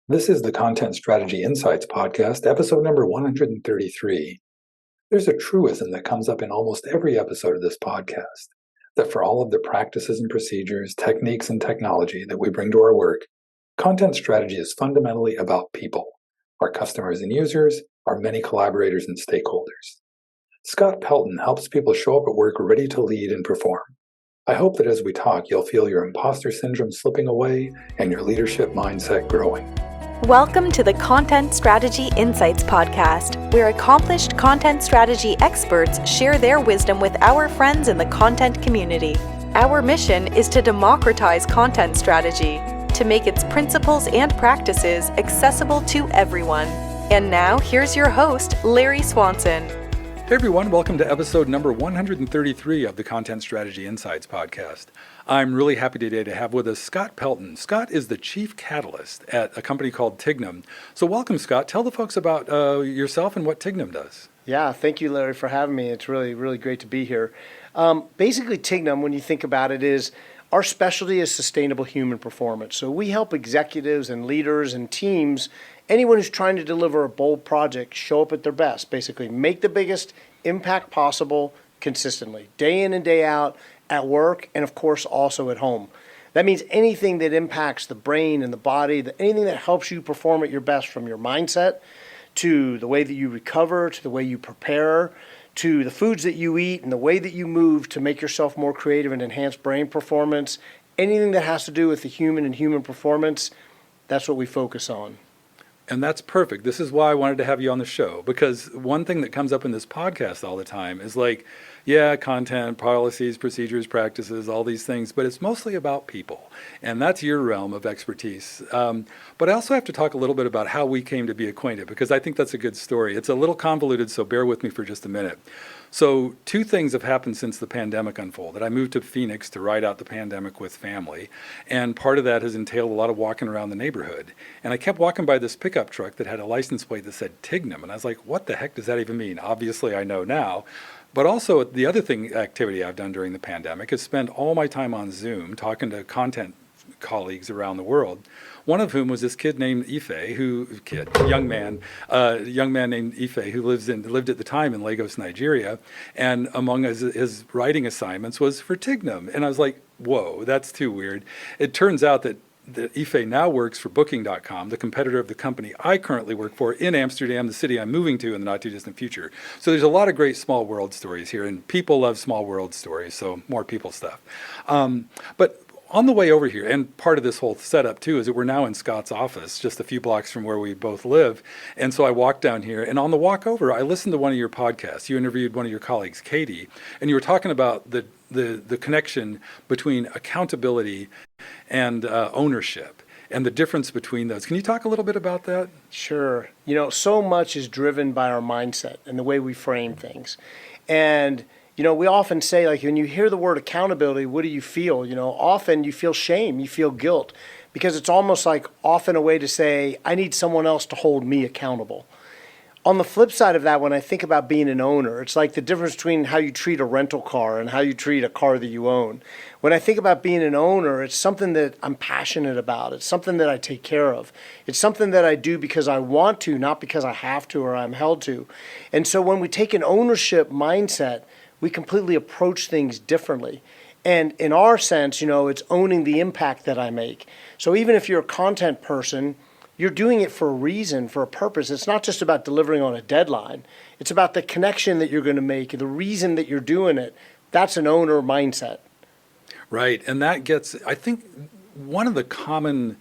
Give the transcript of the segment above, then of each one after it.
This is the Content Strategy Insights podcast, episode number 133. There's a truism that comes up in almost every episode of this podcast, that for all of the practices and procedures, techniques and technology that we bring to our work, content strategy is fundamentally about people, our customers and users, our many collaborators and stakeholders. Scott Peltin helps people show up at work ready to lead and perform. I hope that as we talk, you'll feel your imposter syndrome slipping away and your leadership mindset growing. Welcome to the Content Strategy Insights podcast, where accomplished content strategy experts share their wisdom with our friends in the content community. Our mission is to democratize content strategy, to make its principles and practices accessible to everyone. And now, here's your host, Larry Swanson. Hey everyone, welcome to episode number 133 of the Content Strategy Insights podcast. I'm really happy today to have with us Scott Peltin. Scott is the chief catalyst at a company called TIGNUM. So welcome, Scott. Tell the folks about yourself and what TIGNUM does. Yeah, thank you, Larry, for having me. It's really, really great to be here. Basically, TIGNUM, when you think about it, is our specialty is sustainable human performance. So we help executives and leaders and teams, anyone who's trying to deliver a bold project, show up at their best. Basically, make the biggest impact possible consistently, day in and day out, at work, and of course also at home. That means anything that impacts the brain and the body, anything that helps you perform at your best, from your mindset to the way that you recover, to the way you prepare, to the foods that you eat and the way that you move to make yourself more creative and enhance brain performance. Anything that has to do with the human and human performance, that's what we focus on. And that's perfect. This is why I wanted to have you on the show, because one thing that comes up in this podcast all the time is like, yeah, content, policies, procedures, practices, all these things, but it's mostly about people. And that's your realm of expertise. But I also have to talk a little bit about how we came to be acquainted, because I think that's a good story. It's a little convoluted, so bear with me for just a minute. So two things have happened since the pandemic unfolded. I moved to Phoenix to ride out the pandemic with family, and part of that has entailed a lot of walking around the neighborhood. And I kept walking by this pickup truck that had a license plate that said TIGNUM, and I was like, what the heck does that even mean? Obviously, I know now. But also, the other activity I've done during the pandemic is spend all my time on Zoom talking to content colleagues around the world. One of whom was this kid named young man named Ife, who lived at the time in Lagos, Nigeria, and among his writing assignments was for TIGNUM. And I was like, whoa, that's too weird. It turns out that Ife now works for Booking.com, the competitor of the company I currently work for in Amsterdam, the city I'm moving to in the not too distant future. So there's a lot of great small world stories here, and people love small world stories, so more people stuff. But on the way over here, and part of this whole setup too is that we're now in Scott's office, just a few blocks from where we both live. And so I walked down here, and on the walk over, I listened to one of your podcasts. You interviewed one of your colleagues, Katie, and you were talking about the connection between accountability and ownership, and the difference between those. Can you talk a little bit about that? Sure. So much is driven by our mindset and the way we frame things. And we often say, like, when you hear the word accountability, what do you feel? Often you feel shame, you feel guilt, because it's almost like often a way to say, I need someone else to hold me accountable. On the flip side of that, when I think about being an owner, it's like the difference between how you treat a rental car and how you treat a car that you own. When I think about being an owner, it's something that I'm passionate about. It's something that I take care of. It's something that I do because I want to, not because I have to or I'm held to. And so when we take an ownership mindset, we completely approach things differently. And in our sense, it's owning the impact that I make. So even if you're a content person, you're doing it for a reason, for a purpose. It's not just about delivering on a deadline. It's about the connection that you're going to make, the reason that you're doing it. That's an owner mindset. Right. And that gets, I think, one of the common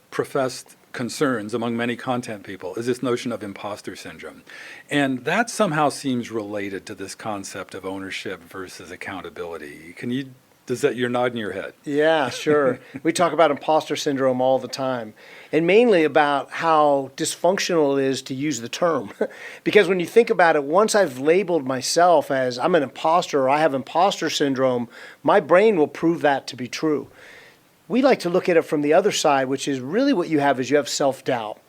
professed concerns among many content people is this notion of imposter syndrome. And that somehow seems related to this concept of ownership versus accountability. You're nodding your head. Yeah, sure. We talk about imposter syndrome all the time, and mainly about how dysfunctional it is to use the term. Because when you think about it, once I've labeled myself as I'm an imposter or I have imposter syndrome, my brain will prove that to be true. We like to look at it from the other side, which is really what you have self-doubt.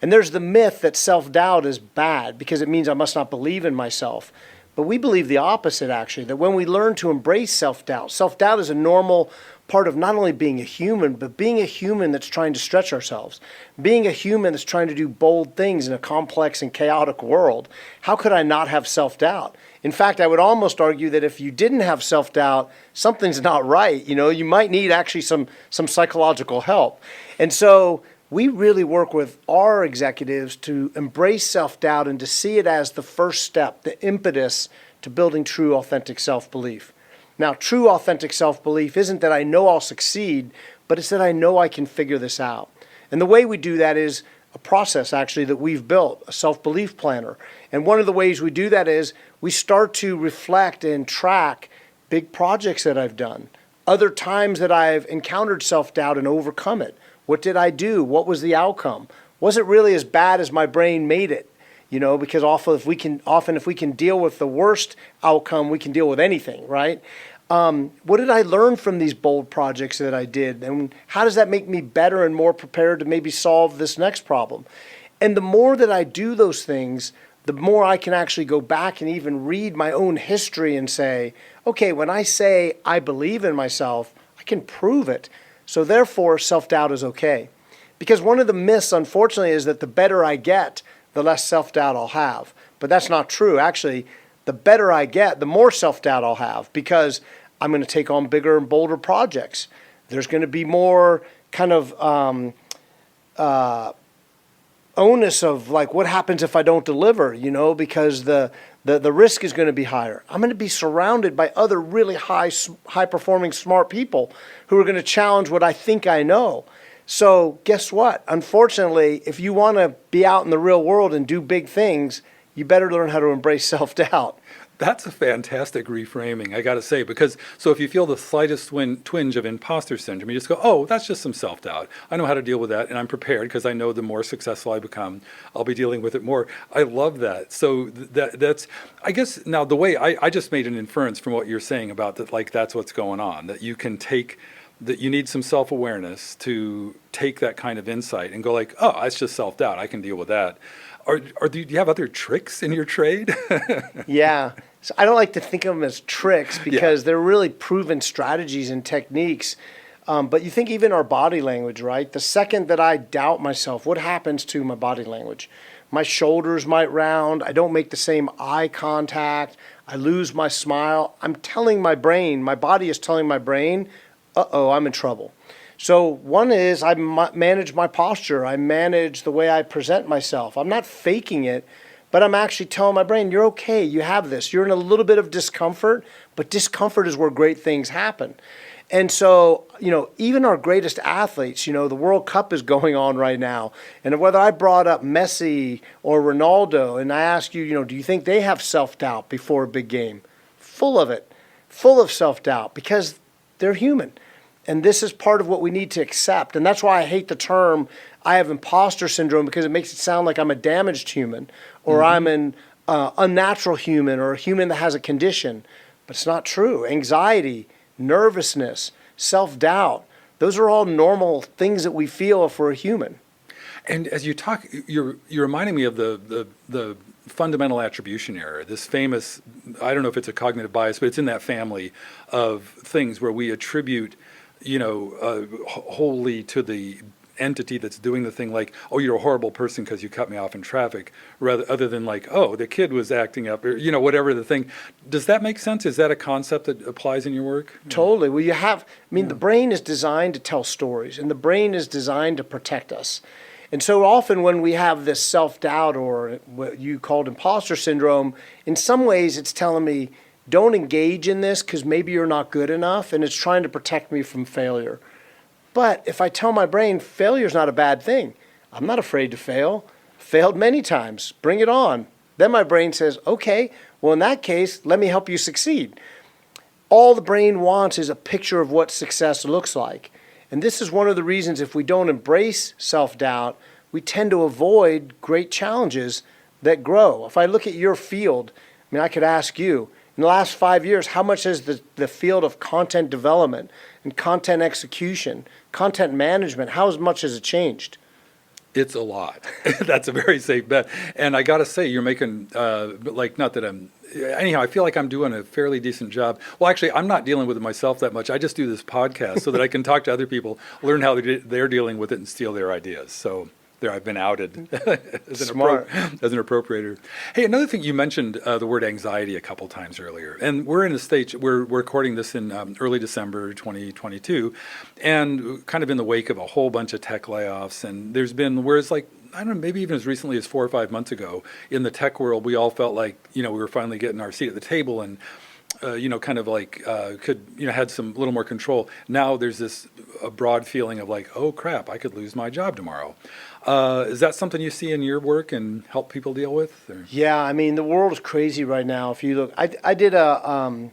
And there's the myth that self-doubt is bad because it means I must not believe in myself. But we believe the opposite, actually, that when we learn to embrace self-doubt is a normal part of not only being a human, but being a human that's trying to stretch ourselves, being a human that's trying to do bold things in a complex and chaotic world. How could I not have self-doubt? In fact, I would almost argue that if you didn't have self-doubt, something's not right. You might need actually some psychological help. And so we really work with our executives to embrace self-doubt and to see it as the first step, the impetus to building true, authentic self-belief. Now, true, authentic self-belief isn't that I know I'll succeed, but it's that I know I can figure this out. And the way we do that is a process, actually, that we've built, a self-belief planner. And one of the ways we do that is we start to reflect and track big projects that I've done, other times that I've encountered self-doubt and overcome it. What did I do? What was the outcome? Was it really as bad as my brain made it? Because often if we can deal with the worst outcome, we can deal with anything, right? What did I learn from these bold projects that I did? And how does that make me better and more prepared to maybe solve this next problem? And the more that I do those things, the more I can actually go back and even read my own history and say, okay, when I say I believe in myself, I can prove it. So therefore, self-doubt is okay. Because one of the myths, unfortunately, is that the better I get, the less self-doubt I'll have. But that's not true. Actually, the better I get, the more self-doubt I'll have, because I'm going to take on bigger and bolder projects. There's going to be more kind of onus of like what happens if I don't deliver, because the risk is going to be higher. I'm going to be surrounded by other really high-performing, smart people who are going to challenge what I think I know. So guess what? Unfortunately, if you want to be out in the real world and do big things, you better learn how to embrace self-doubt. That's a fantastic reframing, I got to say, because so if you feel the slightest twinge of imposter syndrome, you just go, oh, that's just some self-doubt. I know how to deal with that, and I'm prepared because I know the more successful I become, I'll be dealing with it more. I love that. So that's, I guess, now the way I just made an inference from what you're saying about that, like that's what's going on, that you can take, that you need some self-awareness to take that kind of insight and go like, oh, it's just self-doubt. I can deal with that. Do you have other tricks in your trade? Yeah. So I don't like to think of them as tricks because they're really proven strategies and techniques. But you think even our body language, right? The second that I doubt myself, what happens to my body language? My shoulders might round. I don't make the same eye contact. I lose my smile. I'm telling my brain, my body is telling my brain, uh-oh, I'm in trouble. So one is I manage my posture. I manage the way I present myself. I'm not faking it, but I'm actually telling my brain, you're okay, you have this. You're in a little bit of discomfort, but discomfort is where great things happen. And so, even our greatest athletes, the World Cup is going on right now. And whether I brought up Messi or Ronaldo and I ask you, do you think they have self-doubt before a big game? Full of it, full of self-doubt because they're human. And this is part of what we need to accept. And that's why I hate the term, I have imposter syndrome, because it makes it sound like I'm a damaged human or I'm an unnatural human or a human that has a condition. But it's not true. Anxiety, nervousness, self-doubt, those are all normal things that we feel if we're a human. And as you talk, you're reminding me of the fundamental attribution error, this famous, I don't know if it's a cognitive bias, but it's in that family of things where we attribute wholly to the entity that's doing the thing, like, oh, you're a horrible person because you cut me off in traffic, other than like, oh, the kid was acting up, or whatever the thing. Does that make sense? Is that a concept that applies in your work? Totally. Well, the brain is designed to tell stories, and the brain is designed to protect us. And so often when we have this self-doubt or what you called imposter syndrome, in some ways it's telling me, don't engage in this because maybe you're not good enough, and it's trying to protect me from failure. But if I tell my brain failure is not a bad thing, I'm not afraid to fail. Failed many times. Bring it on. Then my brain says, okay, well, in that case, let me help you succeed. All the brain wants is a picture of what success looks like. And this is one of the reasons if we don't embrace self-doubt, we tend to avoid great challenges that grow. If I look at your field, I could ask you, in the last 5 years, how much has the field of content development and content execution, content management, how much has it changed? It's a lot. That's a very safe bet. And I got to say, you're making, not that anyhow, I feel like I'm doing a fairly decent job. Well, actually, I'm not dealing with it myself that much. I just do this podcast so that I can talk to other people, learn how they're dealing with it, and steal their ideas. So there, I've been outed as an appropriator. Hey, another thing, you mentioned the word anxiety a couple times earlier, and we're in a stage, we're recording this in early December 2022, and kind of in the wake of a whole bunch of tech layoffs, and there's been, whereas like, I don't know, maybe even as recently as 4 or 5 months ago, in the tech world, we all felt like, we were finally getting our seat at the table and, had some little more control. Now there's this a broad feeling of like, oh crap, I could lose my job tomorrow. Is that something you see in your work and help people deal with? Or? Yeah, I mean, the world is crazy right now. If you look, I did a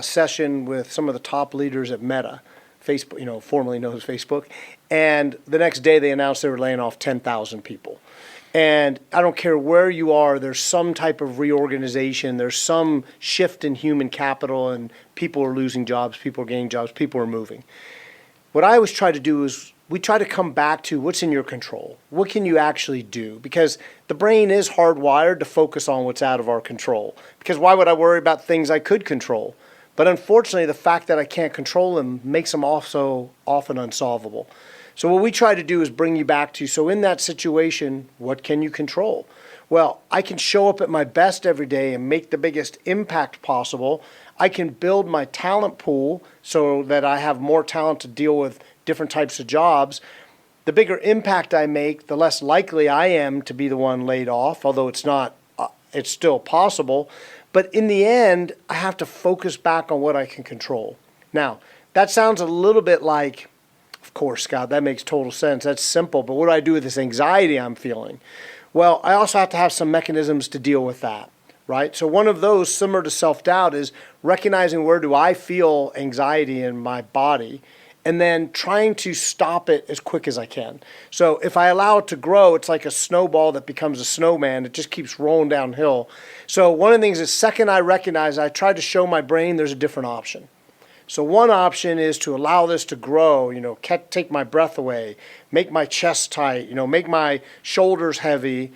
session with some of the top leaders at Meta, Facebook, formerly known as Facebook, and the next day they announced they were laying off 10,000 people. And I don't care where you are, there's some type of reorganization, there's some shift in human capital, and people are losing jobs, people are gaining jobs, people are moving. What I always try to do is we try to come back to what's in your control. What can you actually do? Because the brain is hardwired to focus on what's out of our control. Because why would I worry about things I could control? But unfortunately, the fact that I can't control them makes them also often unsolvable. So what we try to do is bring you back to, so in that situation, what can you control? Well, I can show up at my best every day and make the biggest impact possible. I can build my talent pool so that I have more talent to deal with different types of jobs. The bigger impact I make, the less likely I am to be the one laid off, although it's not, it's still possible. But in the end, I have to focus back on what I can control. Now, that sounds a little bit like, of course, Scott, that makes total sense. That's simple. But what do I do with this anxiety I'm feeling? Well, I also have to have some mechanisms to deal with that, right? So one of those, similar to self-doubt, is recognizing where do I feel anxiety in my body, and then trying to stop it as quick as I can. So if I allow it to grow, it's like a snowball that becomes a snowman. It just keeps rolling downhill. So one of the things is, second I recognize, I try to show my brain there's a different option. So one option is to allow this to grow, take my breath away, make my chest tight, make my shoulders heavy,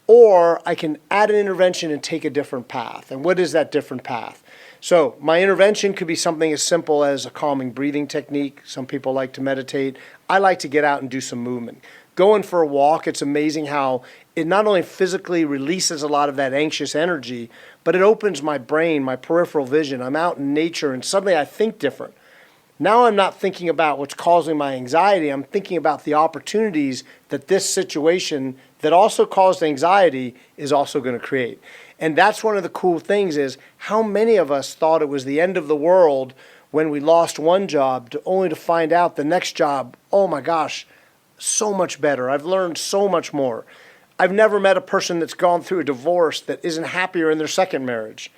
or I can add an intervention and take a different path. And what is that different path? So my intervention could be something as simple as a calming breathing technique. Some people like to meditate. I like to get out and do some movement. Going for a walk, it's amazing how it not only physically releases a lot of that anxious energy, but it opens my brain, my peripheral vision. I'm out in nature and suddenly I think different. Now I'm not thinking about what's causing my anxiety. I'm thinking about the opportunities that this situation that also caused anxiety is also going to create. And that's one of the cool things is how many of us thought it was the end of the world when we lost one job only to find out the next job, oh my gosh, so much better. I've learned so much more. I've never met a person that's gone through a divorce that isn't happier in their second marriage.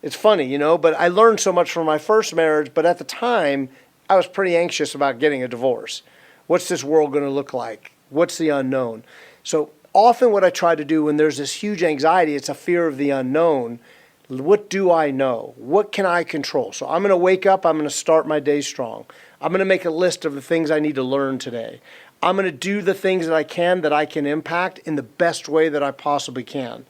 It's funny, but I learned so much from my first marriage, but at the time, I was pretty anxious about getting a divorce. What's this world going to look like? What's the unknown? So often what I try to do when there's this huge anxiety, it's a fear of the unknown. What do I know? What can I control? So I'm going to wake up, I'm going to start my day strong. I'm going to make a list of the things I need to learn today. I'm going to do the things that I can impact in the best way that I possibly can.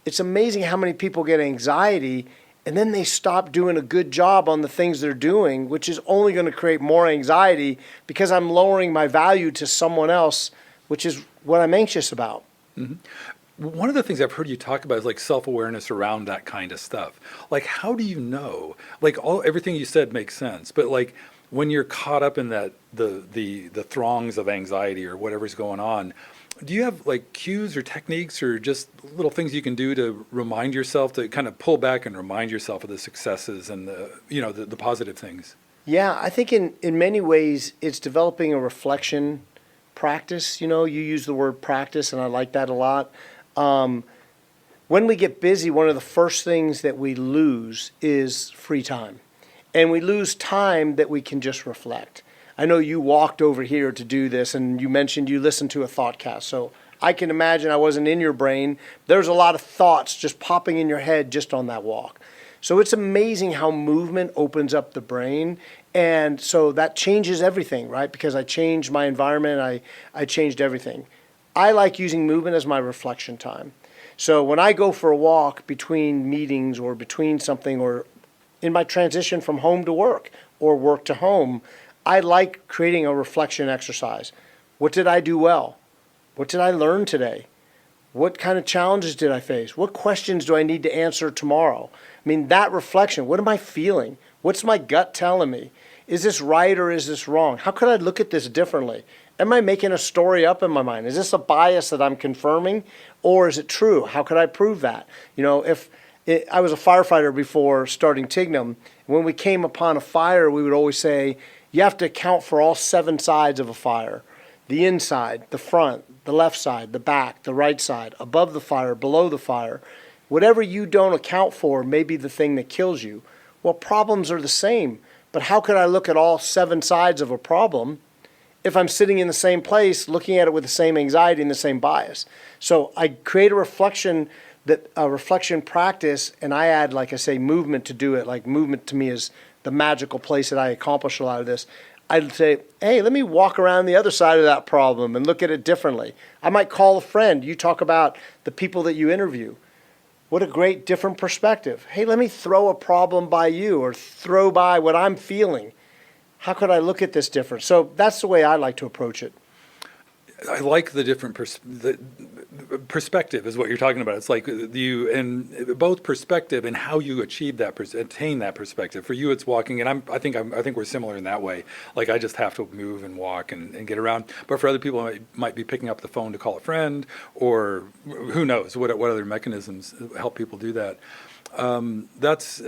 It's amazing how many people get anxiety and then they stop doing a good job on the things they're doing, which is only going to create more anxiety because I'm lowering my value to someone else, which is what I'm anxious about. Mm-hmm. One of the things I've heard you talk about is like self-awareness around that kind of stuff. Like, how do you know? Like, everything you said makes sense, but like when you're caught up in that the throngs of anxiety or whatever's going on, do you have like cues or techniques or just little things you can do to remind yourself to kind of pull back and remind yourself of the successes and the positive things? Yeah, I think in many ways it's developing a reflection practice. You use the word practice, and I like that a lot. When we get busy, one of the first things that we lose is free time. And we lose time that we can just reflect. I know you walked over here to do this, and you mentioned you listened to a thoughtcast. So I can imagine I wasn't in your brain. There's a lot of thoughts just popping in your head just on that walk. So it's amazing how movement opens up the brain. And so that changes everything, right? Because I changed my environment. I changed everything. I like using movement as my reflection time. So when I go for a walk between meetings or between something, or in my transition from home to work or work to home, I like creating a reflection exercise. What did I do well? What did I learn today? What kind of challenges did I face? What questions do I need to answer tomorrow? I mean, that reflection, what am I feeling? What's my gut telling me? Is this right or is this wrong? How could I look at this differently? Am I making a story up in my mind? Is this a bias that I'm confirming, or is it true? How could I prove that? I was a firefighter before starting TIGNUM. When we came upon a fire, we would always say, you have to account for all 7 sides of a fire. The inside, the front, the left side, the back, the right side, above the fire, below the fire. Whatever you don't account for may be the thing that kills you. Well, problems are the same, but how could I look at all 7 sides of a problem if I'm sitting in the same place, looking at it with the same anxiety and the same bias? So I create a reflection practice, and I add, like I say, movement to do it. Like, movement to me is the magical place that I accomplish a lot of this. I'd say, hey, let me walk around the other side of that problem and look at it differently. I might call a friend. You talk about the people that you interview. What a great different perspective. Hey, let me throw a problem by you, or throw by what I'm feeling. How could I look at this different? So that's the way I like to approach it. I like the different perspective is what you're talking about. It's like and both perspective and how you achieve that, attain that perspective. For you, it's walking, and I think we're similar in that way. Like, I just have to move and walk and get around. But for other people, it might be picking up the phone to call a friend, or who knows what other mechanisms help people do that. There's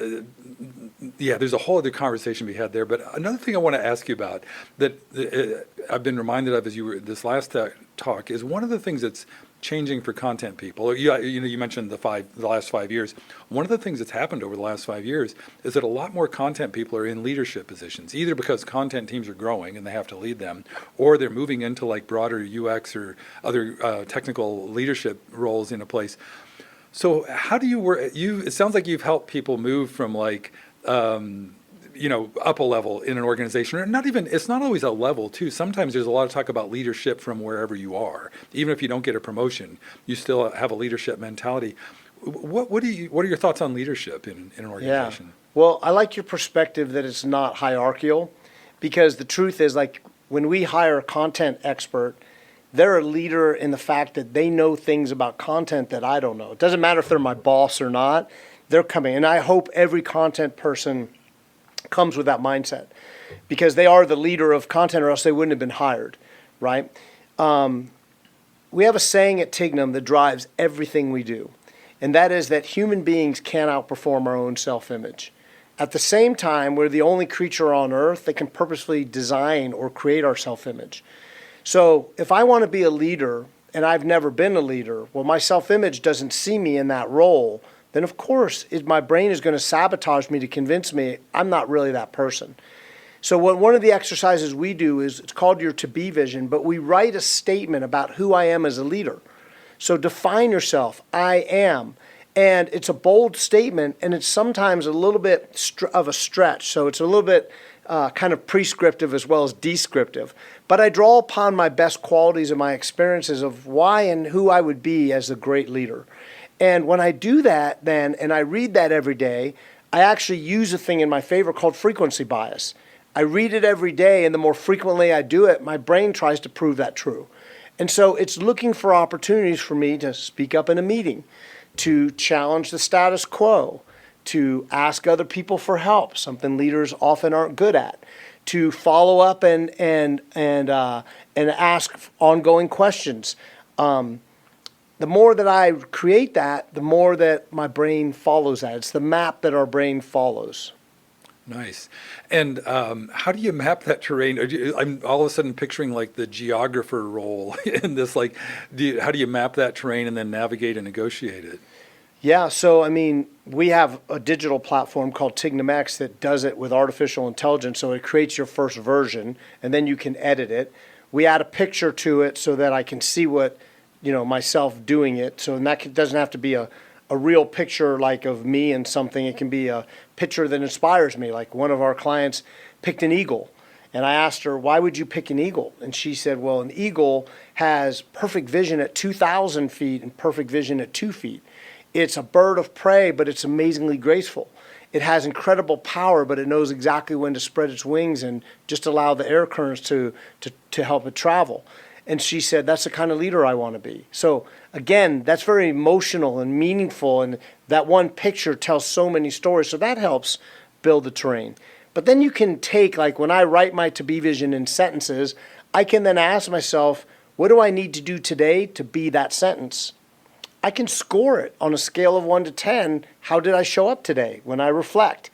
a whole other conversation we had there. But another thing I want to ask you about that I've been reminded of as you were this last talk is one of the things that's changing for content people. You mentioned the last 5 years. One of the things that's happened over the last 5 years is that a lot more content people are in leadership positions, either because content teams are growing and they have to lead them, or they're moving into like broader UX or other technical leadership roles in a place. So how do you work? It sounds like you've helped people move from like, up a level in an organization, or not even, it's not always a level too. Sometimes there's a lot of talk about leadership from wherever you are. Even if you don't get a promotion, you still have a leadership mentality. What are your thoughts on leadership in an organization? Yeah. Well, I like your perspective that it's not hierarchical, because the truth is, like, when we hire a content expert, they're a leader in the fact that they know things about content that I don't know. It doesn't matter if they're my boss or not. They're coming. And I hope every content person comes with that mindset, because they are the leader of content, or else they wouldn't have been hired, right? We have a saying at TIGNUM that drives everything we do, and that is that human beings can't outperform our own self-image. At the same time, we're the only creature on earth that can purposefully design or create our self-image. So if I want to be a leader and I've never been a leader, well, my self-image doesn't see me in that role, then of course my brain is going to sabotage me to convince me I'm not really that person. So one of the exercises we do is, it's called your to-be vision, but we write a statement about who I am as a leader. So define yourself, I am. And it's a bold statement, and it's sometimes a little bit of a stretch. So it's a little bit kind of prescriptive as well as descriptive. But I draw upon my best qualities and my experiences of why and who I would be as a great leader. And when I do that then, and I read that every day, I actually use a thing in my favor called frequency bias. I read it every day, and the more frequently I do it, my brain tries to prove that true. And so it's looking for opportunities for me to speak up in a meeting, to challenge the status quo, to ask other people for help, something leaders often aren't good at, to follow up and ask ongoing questions. The more that I create that, the more that my brain follows that. It's the map that our brain follows. Nice. And how do you map that terrain? I'm all of a sudden picturing like the geographer role in this. Like, how do you map that terrain and then navigate and negotiate it? Yeah, so I mean, we have a digital platform called TIGNUM X that does it with artificial intelligence. So it creates your first version, and then you can edit it. We add a picture to it so that I can see what, myself doing it. So that doesn't have to be a real picture like of me and something. It can be a picture that inspires me. Like one of our clients picked an eagle, And I asked her, why would you pick an eagle? And she said, well, an eagle has perfect vision at 2,000 feet and perfect vision at 2 feet. It's a bird of prey, but it's amazingly graceful. It has incredible power, but it knows exactly when to spread its wings and just allow the air currents to help it travel. And she said, that's the kind of leader I want to be. So again, that's very emotional and meaningful, and that one picture tells so many stories. So that helps build the terrain. But then you can take, like when I write my to be vision in sentences, I can then ask myself, what do I need to do today to be that sentence? I can score it on a scale of 1 to 10. How did I show up today when I reflect?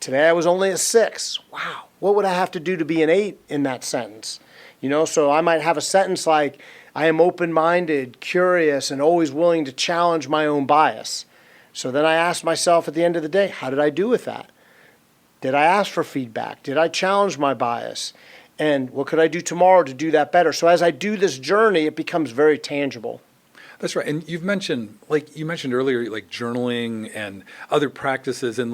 Today I was only a 6. Wow. What would I have to do to be an 8 in that sentence? So I might have a sentence like, I am open-minded, curious, and always willing to challenge my own bias. So then I ask myself at the end of the day, how did I do with that? Did I ask for feedback? Did I challenge my bias? And what could I do tomorrow to do that better? So as I do this journey, it becomes very tangible. That's right. And you mentioned earlier, like journaling and other practices and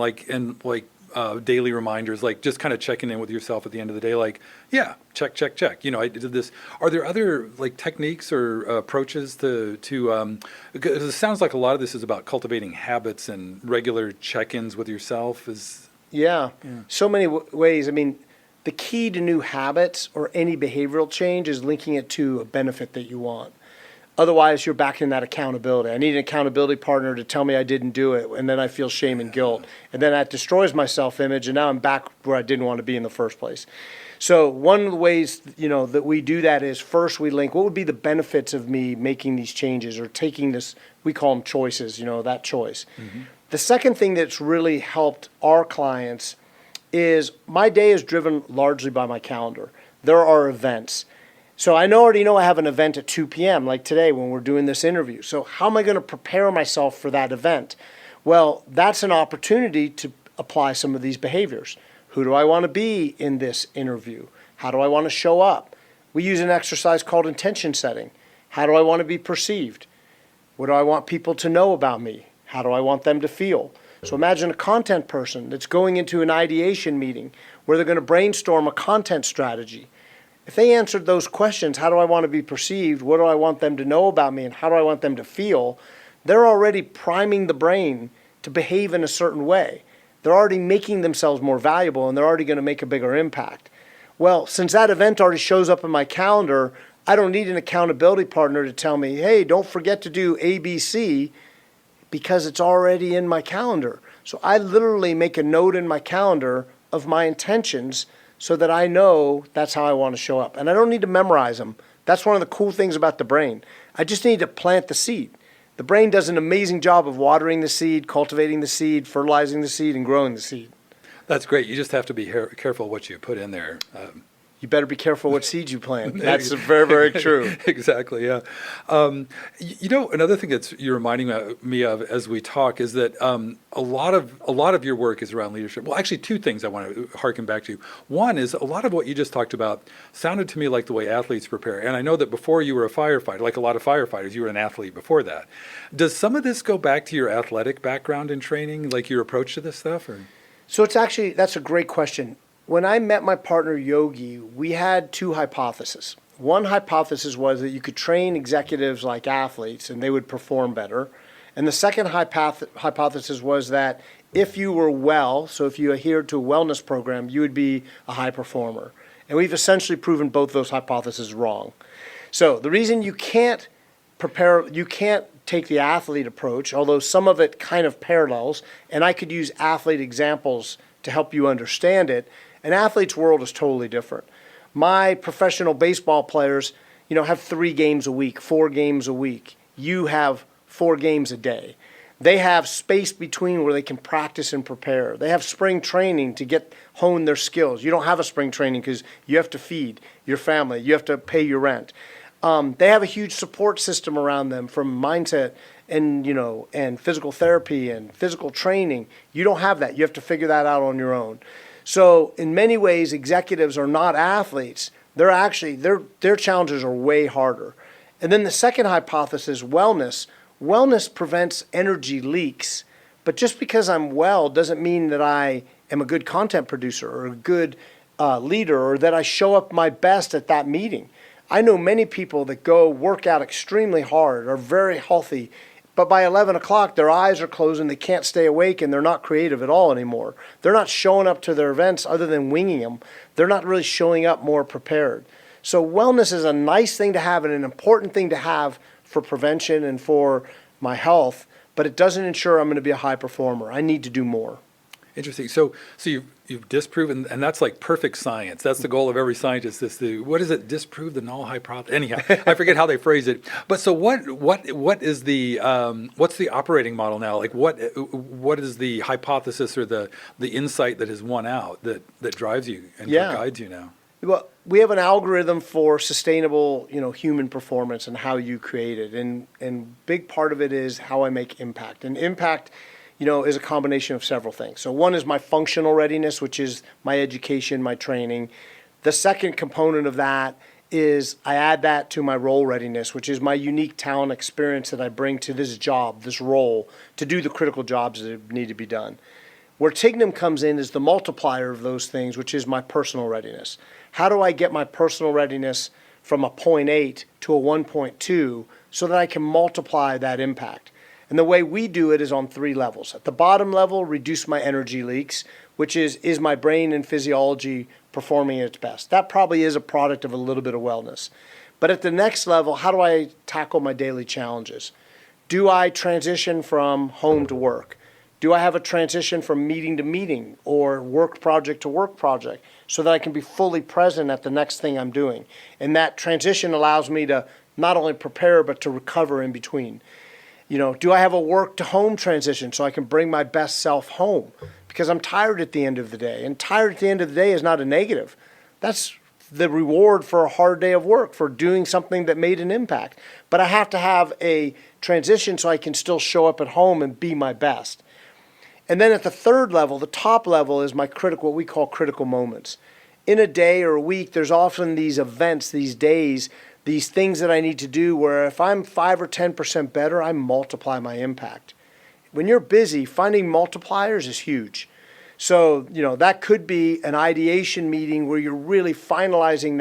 daily reminders, like just kind of checking in with yourself at the end of the day, like, yeah, check. I did this. Are there other like techniques or approaches because it sounds like a lot of this is about cultivating habits and regular check-ins with yourself Yeah. So many ways. I mean, the key to new habits or any behavioral change is linking it to a benefit that you want. Otherwise, you're back in that accountability. I need an accountability partner to tell me I didn't do it, and then I feel shame and guilt. And then that destroys my self-image, and now I'm back where I didn't want to be in the first place. So one of the ways, that we do that is first we link what would be the benefits of me making these changes or taking this, we call them choices, that choice. Mm-hmm. The second thing that's really helped our clients is my day is driven largely by my calendar. There are events. So I already know I have an event at 2 p.m. like today when we're doing this interview. So how am I going to prepare myself for that event? Well, that's an opportunity to apply some of these behaviors. Who do I want to be in this interview? How do I want to show up? We use an exercise called intention setting. How do I want to be perceived? What do I want people to know about me? How do I want them to feel? So imagine a content person that's going into an ideation meeting where they're going to brainstorm a content strategy. If they answered those questions, how do I want to be perceived? What do I want them to know about me? And how do I want them to feel? They're already priming the brain to behave in a certain way. They're already making themselves more valuable, and they're already going to make a bigger impact. Well, since that event already shows up in my calendar, I don't need an accountability partner to tell me, hey, don't forget to do ABC, because it's already in my calendar. So I literally make a note in my calendar of my intentions so that I know that's how I want to show up. And I don't need to memorize them. That's one of the cool things about the brain. I just need to plant the seed. The brain does an amazing job of watering the seed, cultivating the seed, fertilizing the seed, and growing the seed. That's great. You just have to be careful what you put in there. You better be careful what seeds you plant. That's very, very true. Exactly, yeah. Another thing you're reminding me of as we talk is that a lot of your work is around leadership. Well, actually, two things I want to harken back to. One is a lot of what you just talked about sounded to me like the way athletes prepare. And I know that before you were a firefighter, like a lot of firefighters, you were an athlete before that. Does some of this go back to your athletic background and training, like your approach to this stuff? Or? So that's a great question. When I met my partner Yogi, we had two hypotheses. One hypothesis was that you could train executives like athletes and they would perform better. And the second hypothesis was that if you were well, so if you adhered to a wellness program, you would be a high performer. And we've essentially proven both those hypotheses wrong. So the reason you can't take the athlete approach, although some of it kind of parallels, and I could use athlete examples to help you understand it. An athlete's world is totally different. My professional baseball players, have 3 games a week, 4 games a week. You have 4 games a day. They have space between where they can practice and prepare. They have spring training to hone their skills. You don't have a spring training because you have to feed your family. You have to pay your rent. They have a huge support system around them from mindset and physical therapy and physical training. You don't have that. You have to figure that out on your own. So in many ways, executives are not athletes. They're actually, their challenges are way harder. And then the second hypothesis, wellness. Wellness prevents energy leaks. But just because I'm well doesn't mean that I am a good content producer or a good leader, or that I show up my best at that meeting. I know many people that go work out extremely hard, are very healthy, but by 11 o'clock, their eyes are closed and they can't stay awake and they're not creative at all anymore. They're not showing up to their events other than winging them. They're not really showing up more prepared. So wellness is a nice thing to have and an important thing to have for prevention and for my health, but it doesn't ensure I'm going to be a high performer. I need to do more. Interesting. So you've disproven, and that's like perfect science. That's the goal of every scientist. What is it? Disprove the null hypothesis. Anyhow, I forget how they phrase it. But so what is the what's the operating model now? Like what is the hypothesis or the insight that has won out that drives you and guides you now? Well, we have an algorithm for sustainable, human performance and how you create it, and big part of it is how I make impact. And impact, is a combination of several things. So one is my functional readiness, which is my education, my training. The second component of that is I add that to my role readiness, which is my unique talent experience that I bring to this job, this role, to do the critical jobs that need to be done. Where TIGNUM comes in is the multiplier of those things, which is my personal readiness. How do I get my personal readiness from a 0.8 to a 1.2 so that I can multiply that impact? And the way we do it is on 3 levels. At the bottom level, reduce my energy leaks, which is my brain and physiology performing at its best? That probably is a product of a little bit of wellness. But at the next level, how do I tackle my daily challenges? Do I transition from home to work? Do I have a transition from meeting to meeting or work project to work project so that I can be fully present at the next thing I'm doing? And that transition allows me to not only prepare but to recover in between. Do I have a work to home transition so I can bring my best self home? Because I'm tired at the end of the day. And tired at the end of the day is not a negative. That's the reward for a hard day of work, for doing something that made an impact. But I have to have a transition so I can still show up at home and be my best. And then at the third level, the top level, is my what we call critical moments. In a day or a week, there's often these events, these days, these things that I need to do where if I'm 5 or 10% better, I multiply my impact. When you're busy, finding multipliers is huge. So, that could be an ideation meeting where you're really finalizing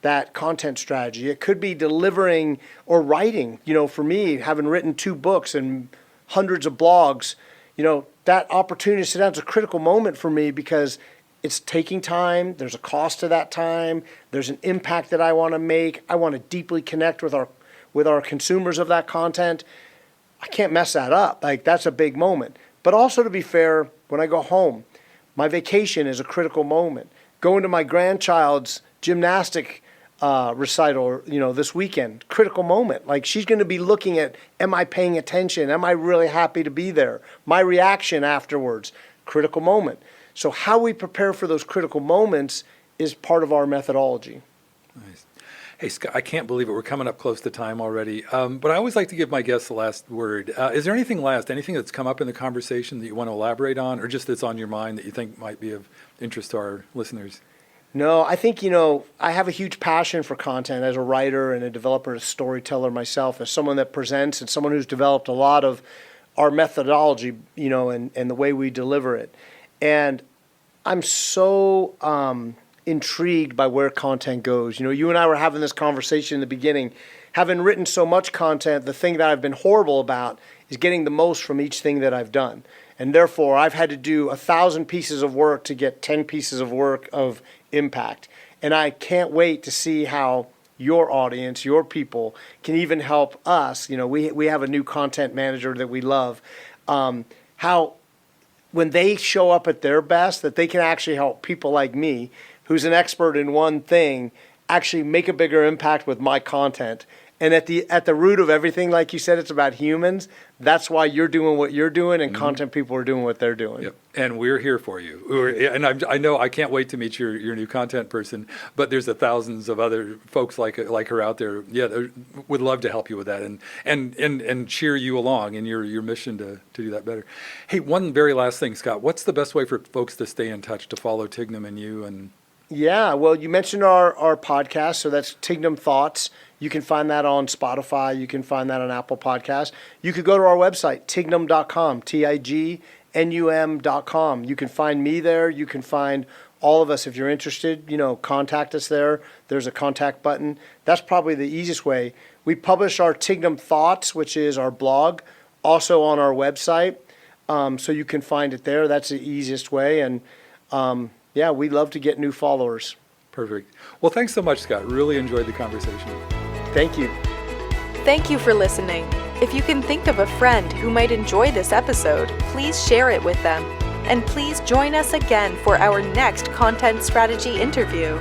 that content strategy. It could be delivering or writing. For me, having written 2 books and hundreds of blogs, that opportunity to sit down is a critical moment for me because it's taking time. There's a cost to that time. There's an impact that I want to make. I want to deeply connect with our consumers of that content. I can't mess that up. That's a big moment. But also, to be fair, when I go home, my vacation is a critical moment. Going to my grandchild's gymnastic recital, this weekend, critical moment. She's going to be looking at, am I paying attention? Am I really happy to be there? My reaction afterwards, critical moment. So how we prepare for those critical moments is part of our methodology. Nice. Hey, Scott, I can't believe it. We're coming up close to time already. But I always like to give my guests the last word. Is there anything that's come up in the conversation that you want to elaborate on, or just that's on your mind that you think might be of interest to our listeners? No, I think, I have a huge passion for content as a writer and a developer, a storyteller myself, as someone that presents and someone who's developed a lot of our methodology, and the way we deliver it. And I'm so intrigued by where content goes. You and I were having this conversation in the beginning. Having written so much content, the thing that I've been horrible about is getting the most from each thing that I've done. And therefore, I've had to do 1,000 pieces of work to get 10 pieces of work of impact. And I can't wait to see how your audience, your people, can even help us. We have a new content manager that we love. How when they show up at their best, that they can actually help people like me, who's an expert in one thing, actually make a bigger impact with my content. And at the root of everything, like you said, it's about humans. That's why you're doing what you're doing, and content people are doing what they're doing. Yep. And we're here for you. And I know I can't wait to meet your new content person. But there's thousands of other folks like her out there. Yeah, would love to help you with that and cheer you along in your mission to do that better. Hey, one very last thing, Scott. What's the best way for folks to stay in touch, to follow TIGNUM and you? And yeah, well, you mentioned our podcast, so that's TIGNUM Thoughts. You can find that on Spotify. You can find that on Apple Podcasts. You could go to our website, tignum.com, TIGNUM.com. You can find me there. You can find all of us, if you're interested, contact us there. There's a contact button. That's probably the easiest way. We publish our TIGNUM Thoughts, which is our blog, also on our website. So you can find it there. That's the easiest way. And yeah, we'd love to get new followers. Perfect. Well, thanks so much, Scott. Really enjoyed the conversation. Thank you. Thank you for listening. If you can think of a friend who might enjoy this episode, please share it with them. And please join us again for our next content strategy interview.